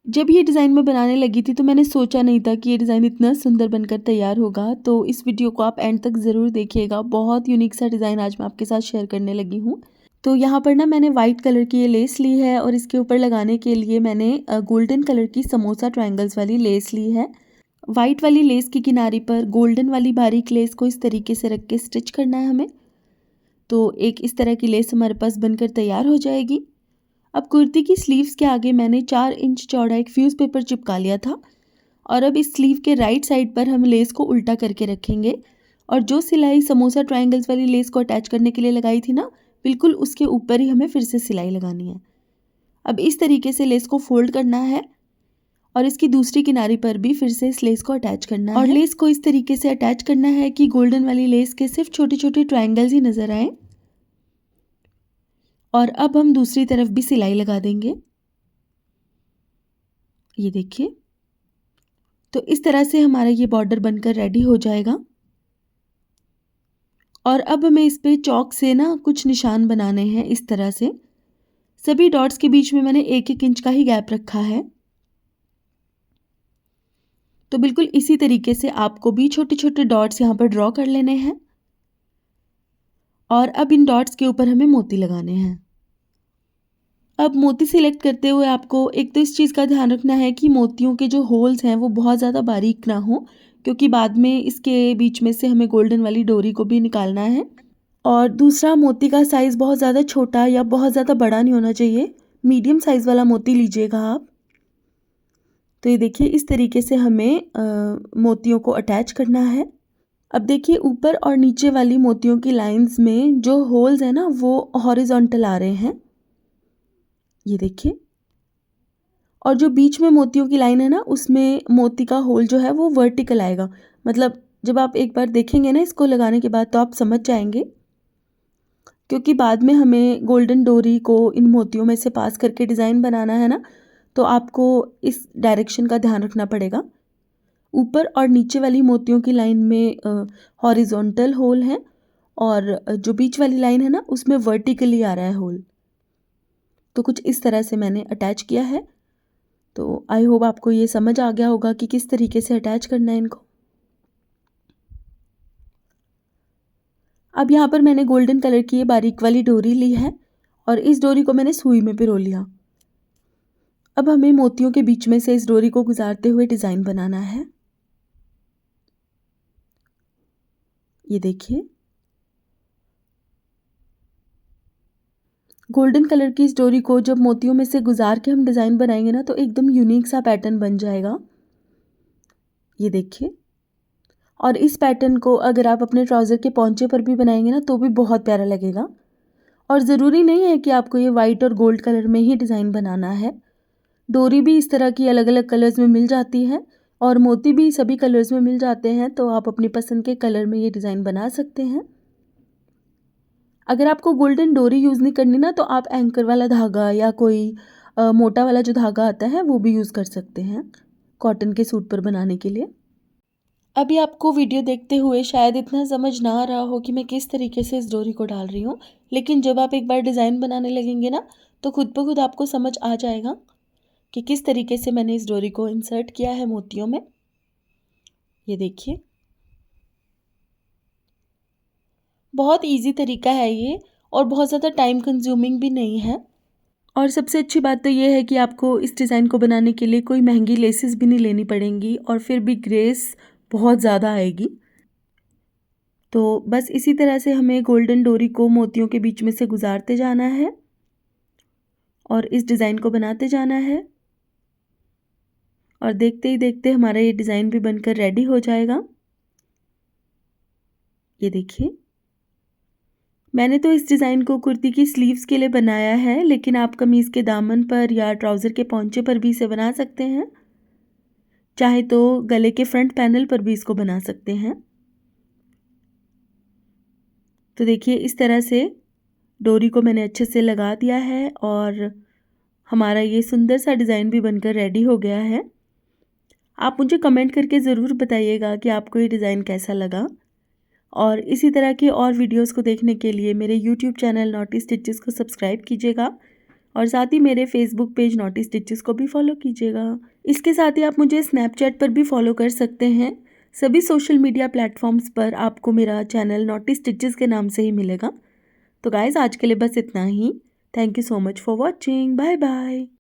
जब ये डिज़ाइन मैं बनाने लगी थी तो मैंने सोचा नहीं था कि ये डिज़ाइन इतना सुंदर बनकर तैयार होगा। तो इस वीडियो को आप एंड तक ज़रूर देखिएगा। बहुत यूनिक सा डिज़ाइन आज मैं आपके साथ शेयर करने लगी हूँ। तो यहाँ पर ना मैंने वाइट कलर की ये लेस ली है और इसके ऊपर लगाने के लिए मैंने गोल्डन कलर की समोसा ट्रायंगल्स वाली लेस ली है। वाइट वाली लेस की किनारी पर गोल्डन वाली बारीक लेस को इस तरीके से रख के स्टिच करना है हमें। तो एक इस तरह की लेस हमारे पास बनकर तैयार हो जाएगी। अब कुर्ती की स्लीव्स के आगे मैंने 4 इंच चौड़ा एक फ्यूज़ पेपर चिपका लिया था और अब इस स्लीव के राइट साइड पर हम लेस को उल्टा करके रखेंगे और जो सिलाई समोसा ट्रायंगल्स वाली लेस को अटैच करने के लिए लगाई थी ना, बिल्कुल उसके ऊपर ही हमें फिर से सिलाई लगानी है। अब इस तरीके से लेस को फोल्ड करना है और इसकी दूसरी किनारी पर भी फिर से इस लेस को अटैच करना है और लेस को इस तरीके से अटैच करना है कि गोल्डन वाली लेस के सिर्फ छोटे छोटे ट्रायंगल्स ही नज़र आए। और अब हम दूसरी तरफ भी सिलाई लगा देंगे। ये देखिए, तो इस तरह से हमारा ये बॉर्डर बनकर रेडी हो जाएगा। और अब हमें इस पे चॉक से ना कुछ निशान बनाने हैं इस तरह से। सभी डॉट्स के बीच में मैंने 1-1 इंच का ही गैप रखा है। तो बिल्कुल इसी तरीके से आपको भी छोटे छोटे डॉट्स यहाँ पर ड्रॉ कर लेने हैं और अब इन डॉट्स के ऊपर हमें मोती लगाने हैं। अब मोती सिलेक्ट करते हुए आपको एक तो इस चीज़ का ध्यान रखना है कि मोतियों के जो होल्स हैं वो बहुत ज़्यादा बारीक ना हो, क्योंकि बाद में इसके बीच में से हमें गोल्डन वाली डोरी को भी निकालना है। और दूसरा, मोती का साइज़ बहुत ज़्यादा छोटा या बहुत ज़्यादा बड़ा नहीं होना चाहिए, मीडियम साइज़ वाला मोती लीजिएगा आप। तो ये देखिए, इस तरीके से हमें मोतियों को अटैच करना है। अब देखिए, ऊपर और नीचे वाली मोतियों की लाइंस में जो होल्स हैं ना वो हॉरिजॉन्टल आ रहे हैं, ये देखिए। और जो बीच में मोतियों की लाइन है ना उसमें मोती का होल जो है वो वर्टिकल आएगा। मतलब जब आप एक बार देखेंगे ना इसको लगाने के बाद तो आप समझ जाएंगे, क्योंकि बाद में हमें गोल्डन डोरी को इन मोतियों में से पास करके डिज़ाइन बनाना है ना, तो आपको इस डायरेक्शन का ध्यान रखना पड़ेगा। ऊपर और नीचे वाली मोतियों की लाइन में हॉरिजॉन्टल होल है और जो बीच वाली लाइन है ना उसमें वर्टिकली आ रहा है होल। तो कुछ इस तरह से मैंने अटैच किया है। तो आई होप आपको ये समझ आ गया होगा कि किस तरीके से अटैच करना है इनको। अब यहाँ पर मैंने गोल्डन कलर की ये बारीक वाली डोरी ली है और इस डोरी को मैंने सुई में पिरो लिया। अब हमें मोतियों के बीच में से इस डोरी को गुजारते हुए डिज़ाइन बनाना है। ये देखिए, गोल्डन कलर की इस डोरी को जब मोतियों में से गुजार के हम डिज़ाइन बनाएंगे ना तो एकदम यूनिक सा पैटर्न बन जाएगा। ये देखिए, और इस पैटर्न को अगर आप अपने ट्राउज़र के पौंचे पर भी बनाएंगे ना तो भी बहुत प्यारा लगेगा। और ज़रूरी नहीं है कि आपको ये वाइट और गोल्ड कलर में ही डिज़ाइन बनाना है। डोरी भी इस तरह की अलग अलग कलर्स में मिल जाती है और मोती भी सभी कलर्स में मिल जाते हैं, तो आप अपनी पसंद के कलर में ये डिज़ाइन बना सकते हैं। अगर आपको गोल्डन डोरी यूज़ नहीं करनी ना तो आप एंकर वाला धागा या कोई मोटा वाला जो धागा आता है वो भी यूज़ कर सकते हैं कॉटन के सूट पर बनाने के लिए। अभी आपको वीडियो देखते हुए शायद इतना समझ ना आ रहा हो कि मैं किस तरीके से इस डोरी को डाल रही हूँ, लेकिन जब आप एक बार डिज़ाइन बनाने लगेंगे ना तो खुद ब खुद आपको समझ आ जाएगा कि किस तरीके से मैंने इस डोरी को इंसर्ट किया है मोतियों में। ये देखिए, बहुत इजी तरीका है ये और बहुत ज़्यादा टाइम कंज्यूमिंग भी नहीं है। और सबसे अच्छी बात तो ये है कि आपको इस डिज़ाइन को बनाने के लिए कोई महंगी लेसेस भी नहीं लेनी पड़ेंगी और फिर भी ग्रेस बहुत ज़्यादा आएगी। तो बस इसी तरह से हमें गोल्डन डोरी को मोतियों के बीच में से गुजारते जाना है और इस डिज़ाइन को बनाते जाना है और देखते ही देखते हमारा ये डिज़ाइन भी बनकर रेडी हो जाएगा। ये देखिए, मैंने तो इस डिज़ाइन को कुर्ती की स्लीव्स के लिए बनाया है, लेकिन आप कमीज़ के दामन पर या ट्राउज़र के पौंचे पर भी इसे बना सकते हैं। चाहे तो गले के फ्रंट पैनल पर भी इसको बना सकते हैं। तो देखिए, इस तरह से डोरी को मैंने अच्छे से लगा दिया है और हमारा ये सुंदर सा डिज़ाइन भी बनकर रेडी हो गया है। आप मुझे कमेंट करके ज़रूर बताइएगा कि आपको ये डिज़ाइन कैसा लगा और इसी तरह के और वीडियोस को देखने के लिए मेरे यूट्यूब चैनल नॉटी स्टिचेस को सब्सक्राइब कीजिएगा और साथ ही मेरे फेसबुक पेज नॉटी स्टिचेस को भी फॉलो कीजिएगा। इसके साथ ही आप मुझे स्नैपचैट पर भी फॉलो कर सकते हैं। सभी सोशल मीडिया प्लेटफॉर्म्स पर आपको मेरा चैनल नॉटी स्टिचेस के नाम से ही मिलेगा। तो गाइज़ आज के लिए बस इतना ही। Thank you so much for watching. Bye bye.